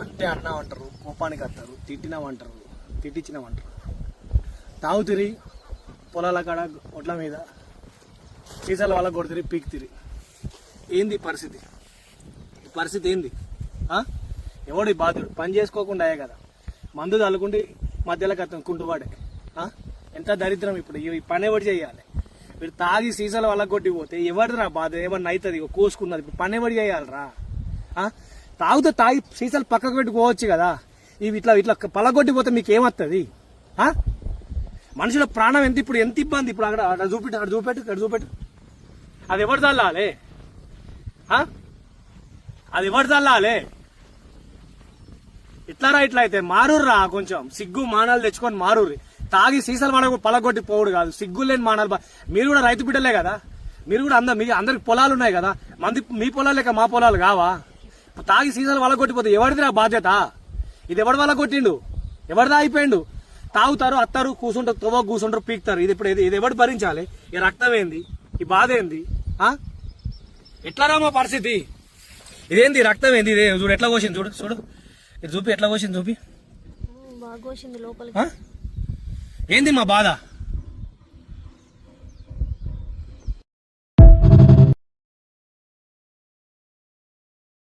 అంటే అన్నామంటారు, కోపానికి వస్తారు, తిట్టినామంటారు, తిట్టించినామంటారు. తాగుతిరి పొలాల కాడ ఒడ్ల మీద సీసాల వాళ్ళ కొడుతురి పీక్తిరి. ఏంది పరిస్థితి? ఈ పరిస్థితి ఏంది? ఎవడు ఈ బాధ్యుడు? పని చేసుకోకుండా అయ్యే కదా, మందు తల్లుకుంటే మధ్యలో కత్తం కుంటువాడే. ఎంత దరిద్రం! ఇప్పుడు ఈ పని ఎవరు చేయాలి? మీరు తాగి సీసాల వల్ల కొట్టిపోతే ఎవరిరా బాధ? ఏమన్నా అవుతుంది? కోసుకున్నది. ఇప్పుడు పని ఎవరు చేయాలరా? తాగుతా తాగి సీసాలు పక్కకు పెట్టుకోవచ్చు కదా. ఇవి ఇట్లా ఇట్లా పలగొట్టిపోతే మీకు ఏమవుతుంది? మనుషుల ప్రాణం ఎంత ఇప్పుడు ఎంత ఇబ్బంది. ఇప్పుడు అక్కడ చూపెట్టు, అక్కడ చూపెట్టు, ఇక్కడ చూపెట్టు. అది ఎవరు చల్లాలి? అది ఎవరు చల్లాలి? ఇట్లారా ఇట్లా అయితే మారుర్రా. కొంచెం సిగ్గు మానాలు తెచ్చుకొని మారుర్రి. తాగి సీసాలు మనకు పలగొట్టి పోవుడు కాదు. సిగ్గు లేని మానాలు. మీరు కూడా రైతు బిడ్డలే కదా, మీరు కూడా అందరికి పొలాలు ఉన్నాయి కదా. మీ పొలాలు లేక మా పొలాలు కావా? తాగి సీసాలు వల్ల కొట్టిపోతే ఎవరిదిరా బాధ్యత? ఇది ఎవరి వల్ల కొట్టిండు? ఎవరిదా అయిపోయిండు? తాగుతారు, అత్తారు, కూర్చుంటారు, తొవ్వ కూర్చుంటారు, పీకుతారు. ఇది ఇప్పుడు ఇది ఎవరు భరించాలి? ఈ రక్తం ఏంది? ఈ బాధ ఏంది? ఎట్లారా మా పరిస్థితి? ఇదేంది? రక్తం ఏంది? ఇదే చూడు ఎట్లా కోసింది, చూడు చూడు, ఇది చూపి ఎట్లా కోసింది చూపి. ఏంది మా బాధ?